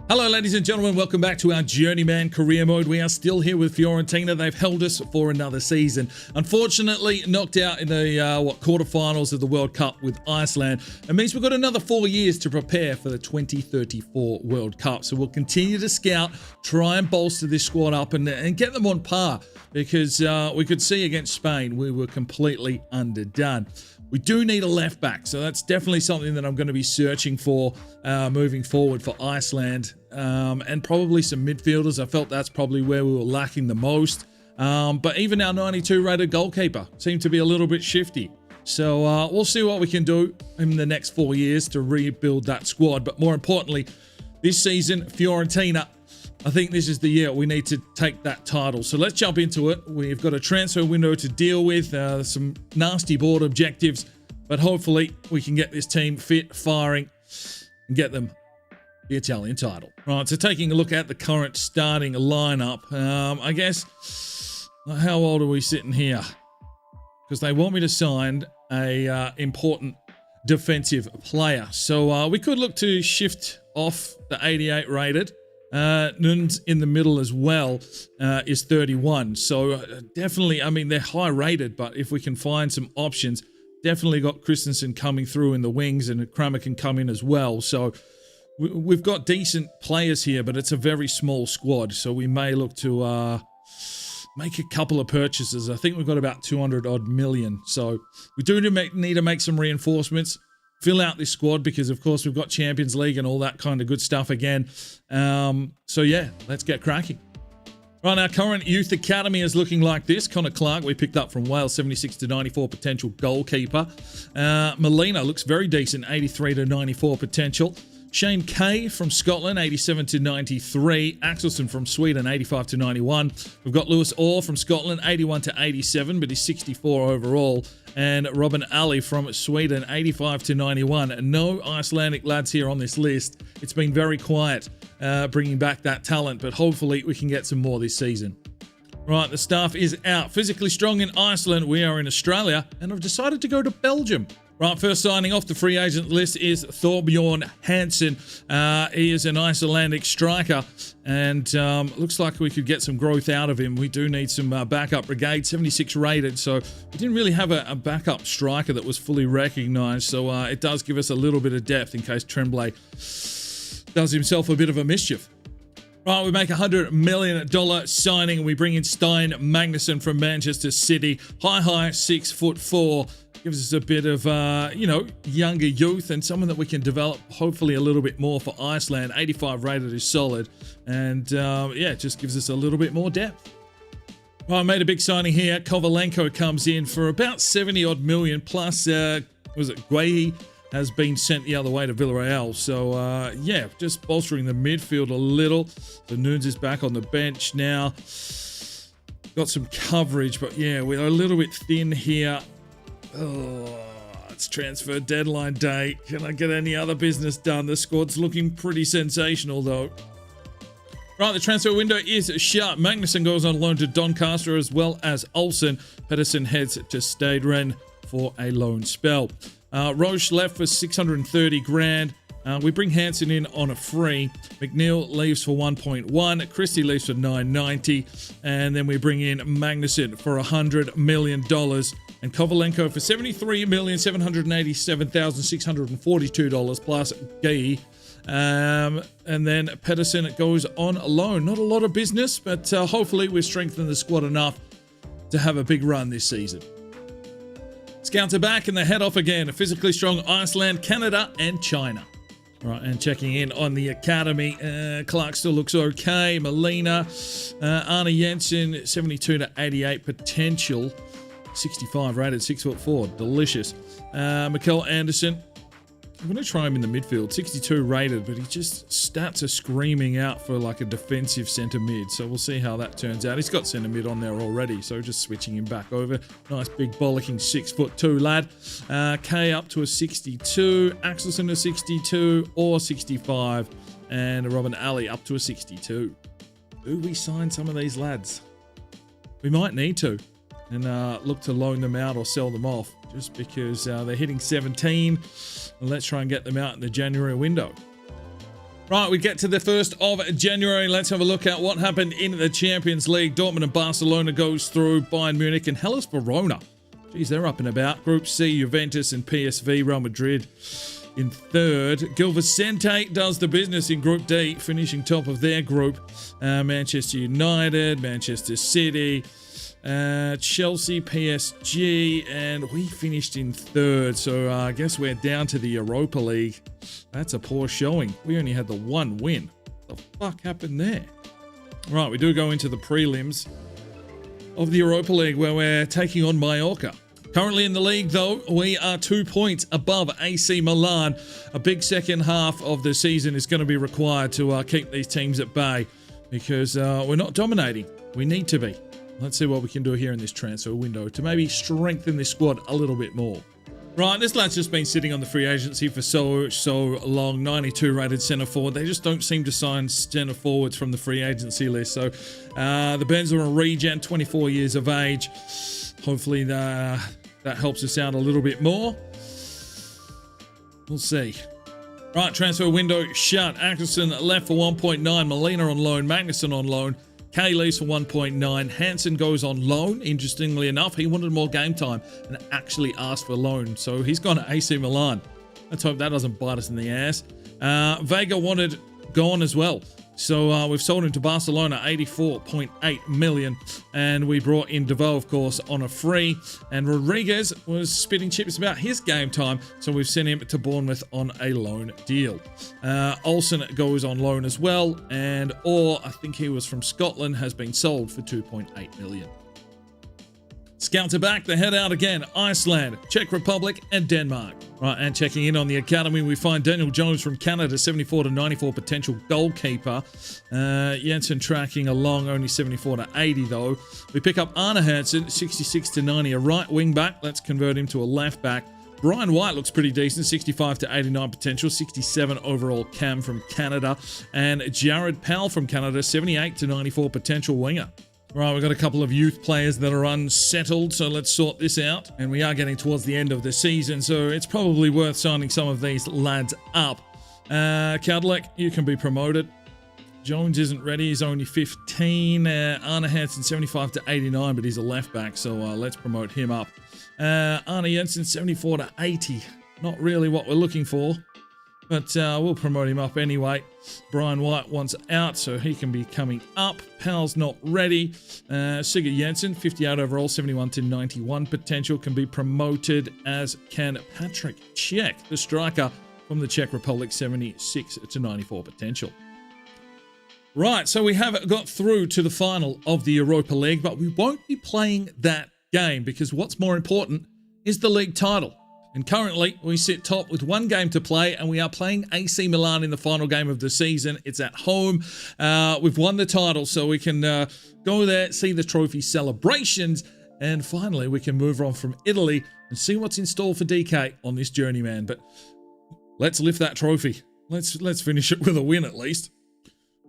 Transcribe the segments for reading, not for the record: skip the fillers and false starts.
Hello, ladies and gentlemen. Welcome back to our Journeyman Career Mode. We are still here with Fiorentina. They've held us for another season. Unfortunately, knocked out in the quarterfinals of the World Cup with Iceland. It means we've got another 4 years to prepare for the 2034 World Cup. So we'll continue to scout, try and bolster this squad up and get them on par, because we could see against Spain we were completely underdone. We do need a left back, so that's definitely something that I'm going to be searching for moving forward for Iceland, and probably some midfielders. I felt that's probably where we were lacking the most, but even our 92 rated goalkeeper seemed to be a little bit shifty. So we'll see what we can do in the next 4 years to rebuild that squad. But more importantly, this season, Fiorentina, I think this is the year we need to take that title. So let's jump into it. We've got a transfer window to deal with, some nasty board objectives, but hopefully we can get this team fit, firing, and get them the Italian title. Right, so taking a look at the current starting lineup, I guess, how old are we sitting here? Because they want me to sign a important defensive player. So we could look to shift off the 88 rated. Nunes in the middle as well is 31. So definitely, I mean, they're high rated, but if we can find some options, definitely got Christensen coming through in the wings, and Kramer can come in as well. So we've got decent players here, but it's a very small squad. So we may look to make a couple of purchases. I think we've got about 200 odd million. So we do need to make some reinforcements, fill out this squad, because of course we've got Champions League and all that kind of good stuff again. So yeah, let's get cracking. Right, our current youth academy is looking like this. Connor Clark, we picked up from Wales, 76 to 94 potential goalkeeper. Molina looks very decent, 83 to 94 potential. Shane Kay from Scotland, 87 to 93. Axelsson from Sweden, 85 to 91. We've got Lewis Orr from Scotland, 81 to 87, but he's 64 overall. And Robin Ali from Sweden, 85 to 91. And no Icelandic lads here on this list. It's been very quiet bringing back that talent, but hopefully we can get some more this season. Right, the staff is out. Physically strong in Iceland. We are in Australia, and I've decided to go to Belgium. Right, first signing off the free agent list is Thorbjorn Hansen. He is an Icelandic striker, and looks like we could get some growth out of him. We do need some backup brigade, 76 rated, so we didn't really have a backup striker that was fully recognised, so it does give us a little bit of depth in case Tremblay does himself a bit of a mischief. Right, we make a $100 million signing, and we bring in Stein Magnusson from Manchester City. High, 6'4". Gives us a bit of, younger youth and someone that we can develop hopefully a little bit more for Iceland. 85 rated is solid, and it just gives us a little bit more depth. Well, I made a big signing here. Kovalenko comes in for about 70 odd million, plus, Guehi has been sent the other way to Villarreal. So, just bolstering the midfield a little. The Nunes is back on the bench now. Got some coverage, but yeah, we're a little bit thin here. Oh, it's transfer deadline day. Can I get any other business done? The squad's looking pretty sensational, though. Right, the transfer window is shut. Magnusson goes on loan to Doncaster, as well as Olsen. Pedersen heads to Stadren for a loan spell. Roche left for 630 grand. We bring Hansen in on a free. McNeil leaves for 1.1. Christie leaves for 990. And then we bring in Magnusson for $100 million. And Kovalenko for $73,787,642 plus Guehi. And then Pedersen goes on loan. Not a lot of business, but hopefully we've strengthened the squad enough to have a big run this season. Scouts are back and they head off again. A physically strong Iceland, Canada, and China. Right, and checking in on the academy, Clark still looks okay. Molina, Arne Jensen, 72 to 88 potential. 65 rated, 6'4", delicious. Mikel Anderson, I'm going to try him in the midfield, 62 rated, but he just stats are screaming out for like a defensive centre mid, so we'll see how that turns out. He's got centre mid on there already, so just switching him back over. Nice big bollocking 6'2" lad. K up to a 62, Axelsson a 62 or 65, and Robin Ali up to a 62. Do we sign some of these lads? We might need to, and look to loan them out or sell them off, just because they're hitting 17, and let's try and get them out in the January window. Right, we get to the 1st of January. Let's have a look at what happened in the Champions League. Dortmund and Barcelona goes through. Bayern Munich and Hellas Verona. Geez, they're up and about. Group C, Juventus and PSV. Real Madrid in 3rd. Gil Vincente does the business in Group D, finishing top of their group. Manchester United, Manchester City, Chelsea, PSG, and we finished in 3rd. So I guess we're down to the Europa League. That's a poor showing. We only had the 1 win. What the fuck happened there? Right, we do go into the prelims of the Europa League where we're taking on Mallorca. Currently in the league, though, we are 2 points above AC Milan. A big second half of the season is going to be required to keep these teams at bay because we're not dominating. We need to be. Let's see what we can do here in this transfer window to maybe strengthen this squad a little bit more. Right, this lad's just been sitting on the free agency for so long. 92 rated centre forward. They just don't seem to sign centre forwards from the free agency list. So the Benzema regen, 24 years of age. Hopefully that helps us out a little bit more. We'll see. Right, transfer window shut. Ackerson left for 1.9. Molina on loan. Magnussen on loan. Kay leaves for 1.9. Hansen goes on loan. Interestingly enough, he wanted more game time and actually asked for loan. So he's gone to AC Milan. Let's hope that doesn't bite us in the ass. Vega wanted gone as well. So we've sold him to Barcelona, 84.8 million. And we brought in Deveau, of course, on a free. And Rodriguez was spitting chips about his game time. So we've sent him to Bournemouth on a loan deal. Olsen goes on loan as well. And Orr, I think he was from Scotland, has been sold for 2.8 million. Scouts are back. They head out again. Iceland, Czech Republic, and Denmark. Right, and checking in on the academy, we find Daniel Jones from Canada, 74 to 94 potential goalkeeper. Jensen tracking along, only 74 to 80 though. We pick up Arne Hansen, 66 to 90, a right wing back. Let's convert him to a left back. Brian White looks pretty decent, 65 to 89 potential, 67 overall cam from Canada. And Jared Powell from Canada, 78 to 94 potential winger. Right, we've got a couple of youth players that are unsettled, so let's sort this out. And we are getting towards the end of the season, so it's probably worth signing some of these lads up. Cadillac, you can be promoted. Jones isn't ready, he's only 15. Arne Hansen, 75 to 89, but he's a left back, so let's promote him up. Arne Jensen, 74 to 80. Not really what we're looking for, but we'll promote him up anyway. Brian White wants out, so he can be coming up. Powell's not ready. Sigurd Jensen, 58 overall, 71 to 91 potential, can be promoted, as can Patrick Cech, the striker from the Czech Republic, 76 to 94 potential. Right, so we have got through to the final of the Europa League, but we won't be playing that game because what's more important is the league title. And currently, we sit top with 1 game to play, and we are playing AC Milan in the final game of the season. It's at home. We've won the title, so we can go there, see the trophy celebrations, and finally, we can move on from Italy and see what's in store for DK on this journeyman. But let's lift that trophy. Let's finish it with a win at least.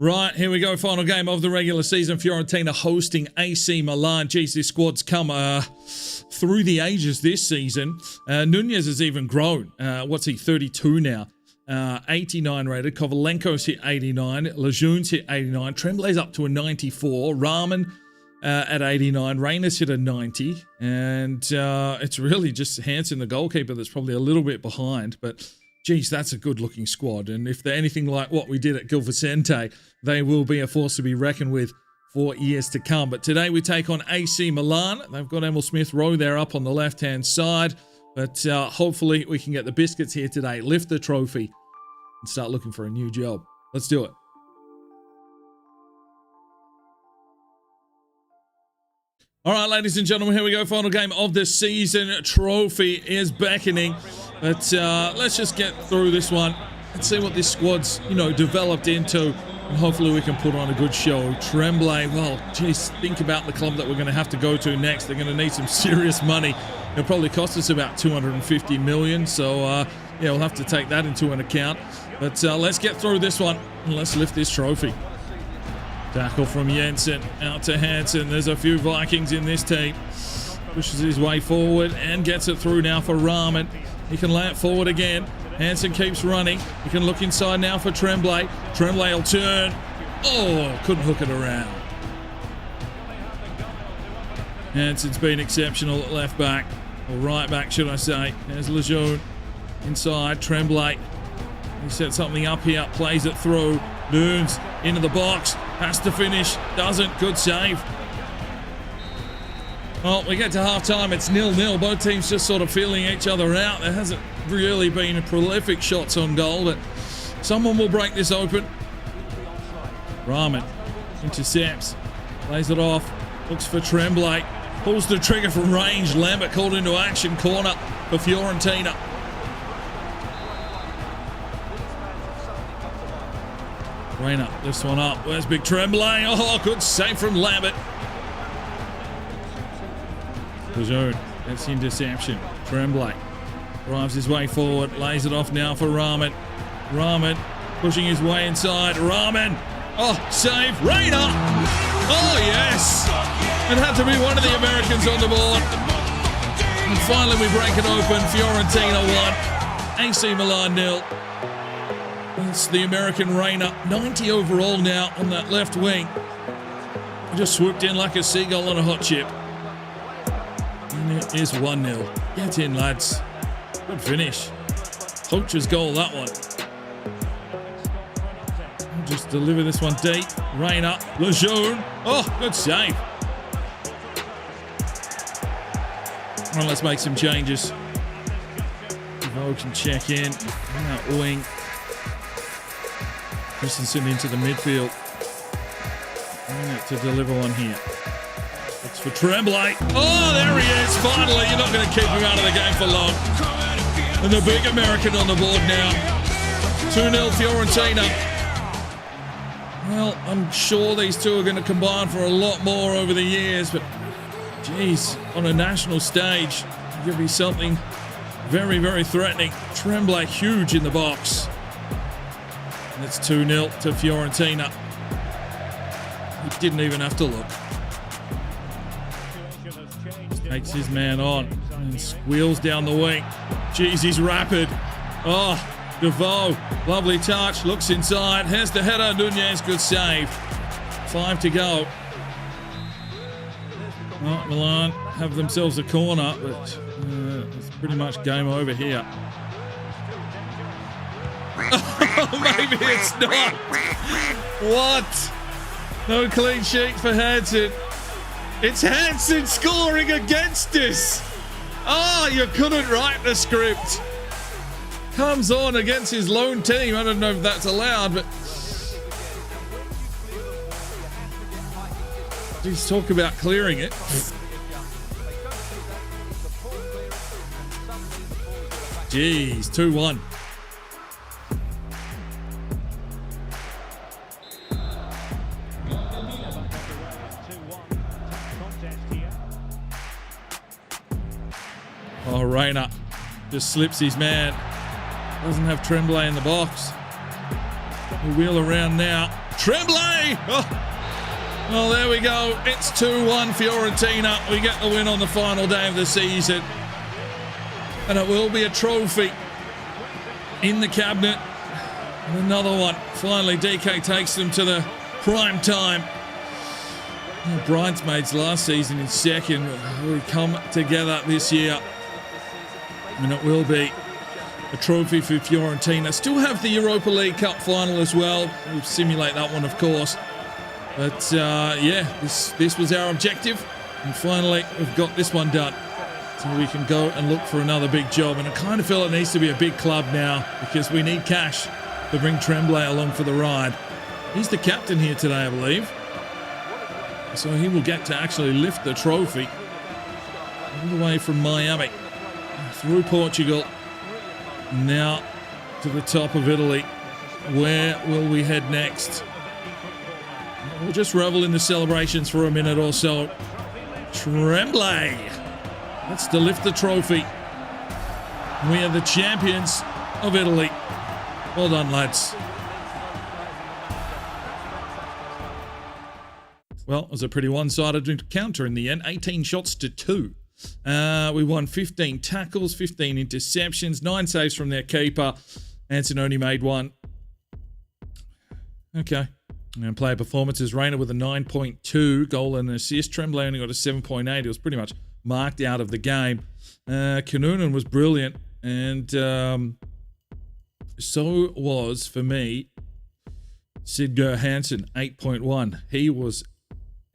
Right, here we go. Final game of the regular season. Fiorentina hosting AC Milan. Geez, this squad's come through the ages this season. Nunez has even grown. What's he, 32 now? 89 rated. Kovalenko's hit 89. Lejeune's hit 89. Tremblay's up to a 94. Rahman at 89. Reyna's hit a 90. And it's really just Hansen, the goalkeeper, that's probably a little bit behind. But geez, that's a good-looking squad. And if they're anything like what we did at Gil Vincente, they will be a force to be reckoned with for years to come. But today we take on AC Milan. They've got Emil Smith-Rowe there up on the left-hand side. But hopefully we can get the biscuits here today, lift the trophy, and start looking for a new job. Let's do it. All right, ladies and gentlemen, here we go. Final game of the season. Trophy is beckoning. But let's just get through this one and see what this squad's, developed into. And hopefully we can put on a good show. Tremblay, well, geez, think about the club that we're going to have to go to next. They're going to need some serious money. It'll probably cost us about 250 million. So, yeah, we'll have to take that into an account. But let's get through this one and let's lift this trophy. Tackle from Jensen, out to Hansen. There's a few Vikings in this team. Pushes his way forward and gets it through now for Rahman. He can lay it forward again. Hansen keeps running. He can look inside now for Tremblay. Tremblay will turn. Oh, couldn't hook it around. Hansen's been exceptional at left back, or right back, should I say. There's Lejeune inside. Tremblay. He sets something up here, plays it through. Nunes into the box, has to finish, doesn't. Good save. Well, we get to half-time, it's 0-0. Both teams just sort of feeling each other out. There hasn't really been prolific shots on goal, but someone will break this open. Rahman intercepts, plays it off, looks for Tremblay, pulls the trigger from range. Lambert called into action, corner for Fiorentina. Rayner lifts one up. Where's big Tremblay? Oh, good save from Lambert. Lejeune, that's the interception. Tremblay drives his way forward, lays it off now for Rahman. Rahman pushing his way inside. Rahman, oh, save. Rayner, oh yes. It had to be one of the Americans on the board. And finally we break it open. Fiorentina 1, AC Milan 0. It's the American Rayner, 90 overall now on that left wing. He just swooped in like a seagull on a hot chip. And it is 1-0. Get in, lads. Good finish. Poacher's goal, that one. I'll just deliver this one deep. Rayner, Lejeune. Oh, good save. Well, let's make some changes. Devoe can check in. On that wing. Christensen into the midfield. To deliver one here. It's for Tremblay. Oh, there he is. Finally, you're not going to keep him out of the game for long. And the big American on the board now. 2-0 Fiorentina. Well, I'm sure these two are going to combine for a lot more over the years, but geez, on a national stage, it could be something very, very threatening. Tremblay huge in the box. And it's 2-0 to Fiorentina. He didn't even have to look. Takes his man on and squeals down the wing. Jeez, he's rapid. Oh, Devoe, lovely touch, looks inside. Here's the header, Nunez, good save. 5 to go. Well, Milan have themselves a corner, but it's pretty much game over here. Maybe it's not. What? No clean sheet for Hansen. It's Hansen scoring against us. Oh, you couldn't write the script. Comes on against his lone team. I don't know if that's allowed, but just talk about clearing it. Jeez, 2-1. Oh, Rayner just slips his man. Doesn't have Tremblay in the box. We'll wheel around now. Tremblay! Oh, well, there we go. It's 2-1 Fiorentina. We get the win on the final day of the season. And it will be a trophy in the cabinet. And another one. Finally, DK takes them to the prime time. Bridesmaids last season in second. We come together this year. And it will be a trophy for Fiorentina. Still have the Europa League Cup final as well. We'll simulate that one, of course. But yeah, this was our objective. And finally, we've got this one done. So we can go and look for another big job. And I kind of feel it needs to be a big club now because we need cash to bring Tremblay along for the ride. He's the captain here today, I believe. So he will get to actually lift the trophy all the way from Miami through Portugal, now to the top of Italy. Where will we head next? We'll just revel in the celebrations for a minute or so. Tremblay. That's to lift the trophy. We are the champions of Italy. Well done, lads. Well, it was a pretty one-sided encounter in the end. 18 shots to 2 We won 15 tackles, 15 interceptions, 9 saves from their keeper. Hansen only made 1. Okay. And player performances, Rayner with a 9.2 goal and assist. Tremblay only got a 7.8. He was pretty much marked out of the game. Kinnunen was brilliant. And so was, for me, Sigurd Hansen, 8.1. He was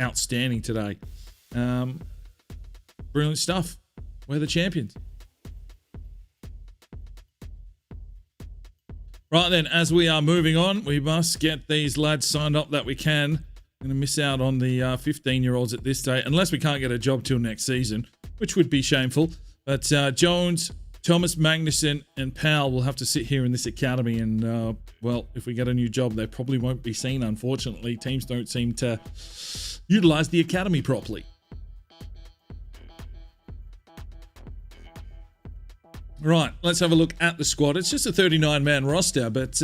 outstanding today. Brilliant stuff. We're the champions. Right then, as we are moving on, we must get these lads signed up that we can. I'm going to miss out on the 15-year-olds at this stage, unless we can't get a job till next season, which would be shameful. But Jones, Thomas Magnuson, and Powell will have to sit here in this academy. And, well, if we get a new job, they probably won't be seen, unfortunately. Teams don't seem to utilize the academy properly. Right, let's have a look at the squad. It's just a 39-man roster, but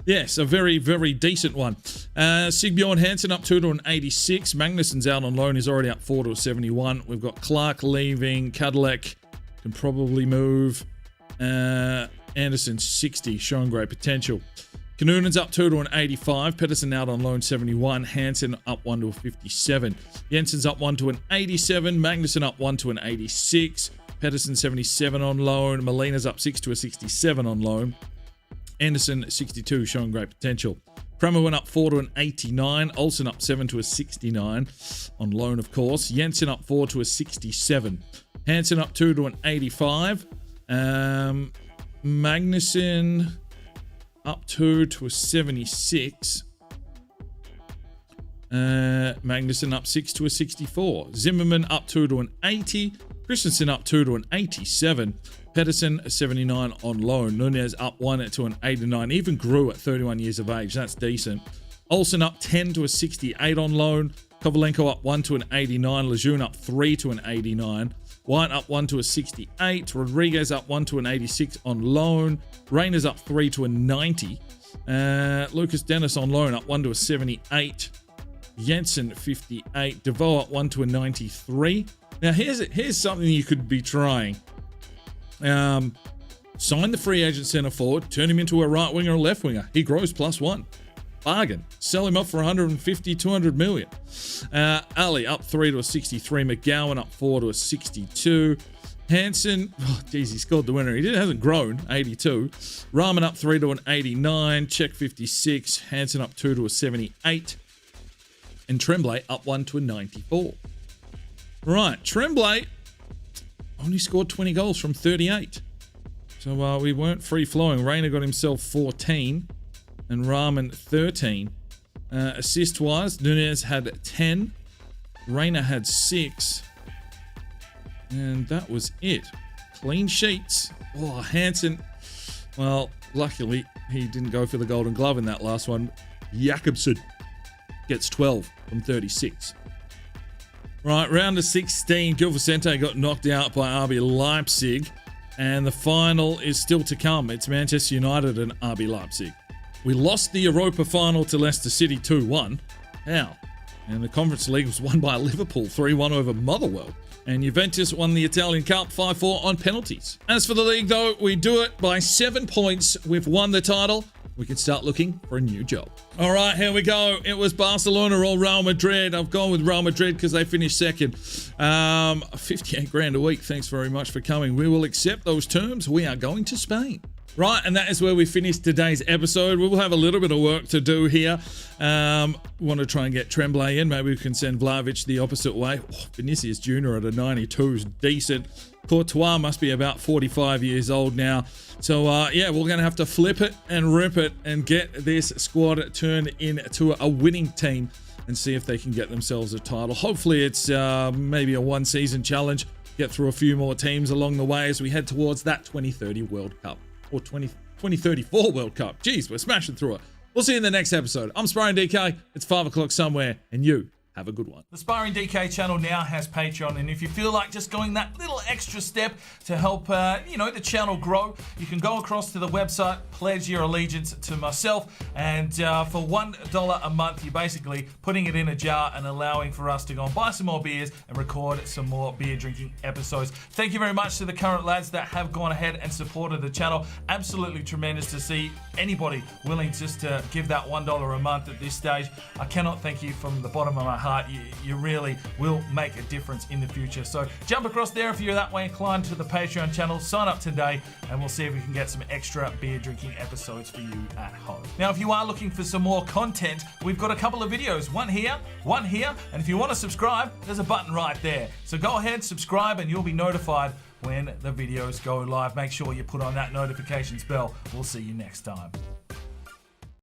yes, a very, very decent one. Sigbjorn Hansen up 2 to an 86. Magnussen's out on loan. He's already up 4 to a 71. We've got Clark leaving. Kadlec can probably move. Anderson 60, showing great potential. Kinnunen's up 2 to an 85. Pedersen out on loan 71. Hansen up 1 to a 57. Jensen's up 1 to an 87. Magnussen up 1 to an 86. Pedersen 77 on loan. Molina's up 6 to a 67 on loan. Anderson 62, showing great potential. Kramer went up 4 to an 89. Olsen up 7 to a 69 on loan, of course. Jensen up 4 to a 67. Hansen up 2 to an 85. Magnussen up 2 to a 76. Magnussen up 6 to a 64. Zimmerman up 2 to an 80. Christensen up 2 to an 87. Pedersen a 79 on loan. Nunez up 1 to an 89. Even grew at 31 years of age. That's decent. Olsen up 10 to a 68 on loan. Kovalenko up 1 to an 89. Lejeune up 3 to an 89. White up 1 to a 68. Rodriguez up 1 to an 86 on loan. Rayner's up 3 to a 90. Lucas Dennis on loan up 1 to a 78. Jensen 58. DeVoe up 1 to a 93. Now here's something you could be trying. Sign the free agent centre forward, turn him into a right winger or left winger. He grows +1. Bargain. Sell him up for 150, 200 million. Ali up 3 to a 63. McGowan up 4 to a 62. Hansen, oh geez, he scored the winner. He hasn't grown, 82. Rahman up 3 to an 89. Czech 56. Hansen up 2 to a 78. And Tremblay up 1 to a 94. Right, Tremblay only scored 20 goals from 38. So we weren't free-flowing. Rayner got himself 14 and Rahman 13. Assist-wise, Nunez had 10. Rayner had 6. And that was it. Clean sheets. Oh, Hansen. Well, luckily, he didn't go for the Golden Glove in that last one. Jakobsen gets 12 from 36. Right, round of 16, Gil Vincente got knocked out by RB Leipzig, and the final is still to come. It's Manchester United and RB Leipzig. We lost the Europa final to Leicester City 2-1. How? And the Conference League was won by Liverpool 3-1 over Motherwell. And Juventus won the Italian Cup 5-4 on penalties. As for the league, though, we do it by 7 points. We've won the title. We can start looking for a new job. All right, here we go. It was Barcelona or Real Madrid. I've gone with Real Madrid because they finished second. 58 grand a week. Thanks very much for coming. We will accept those terms. We are going to Spain. Right, and that is where we finish today's episode. We will have a little bit of work to do here. Want to try and get Tremblay in. Maybe we can send Vlahovic the opposite way. Oh, Vinicius Jr. at a 92 is decent. Courtois must be about 45 years old now. So, yeah, we're going to have to flip it and rip it and get this squad turned into a winning team and see if they can get themselves a title. Hopefully it's maybe a one-season challenge. Get through a few more teams along the way as we head towards that 2030 World Cup. Or 2034 World Cup. Jeez, we're smashing through it. We'll see you in the next episode. I'm Sparring DK. It's 5 o'clock somewhere, and you Have a good one. The Sparring DK channel now has Patreon, and if you feel like just going that little extra step to help, the channel grow, you can go across to the website, pledge your allegiance to myself, and for $1 a month, you're basically putting it in a jar and allowing for us to go and buy some more beers and record some more beer drinking episodes. Thank you very much to the current lads that have gone ahead and supported the channel. Absolutely tremendous to see anybody willing just to give that $1 a month at this stage. I cannot thank you from the bottom of my heart. You really will make a difference in the future. So jump across there if you're that way inclined to the Patreon channel. Sign up today and we'll see if we can get some extra beer drinking episodes for you at home. Now, if you are looking for some more content, we've got a couple of videos. One here, and if you want to subscribe, there's a button right there. So go ahead, subscribe, and you'll be notified when the videos go live. Make sure you put on that notifications bell. We'll see you next time.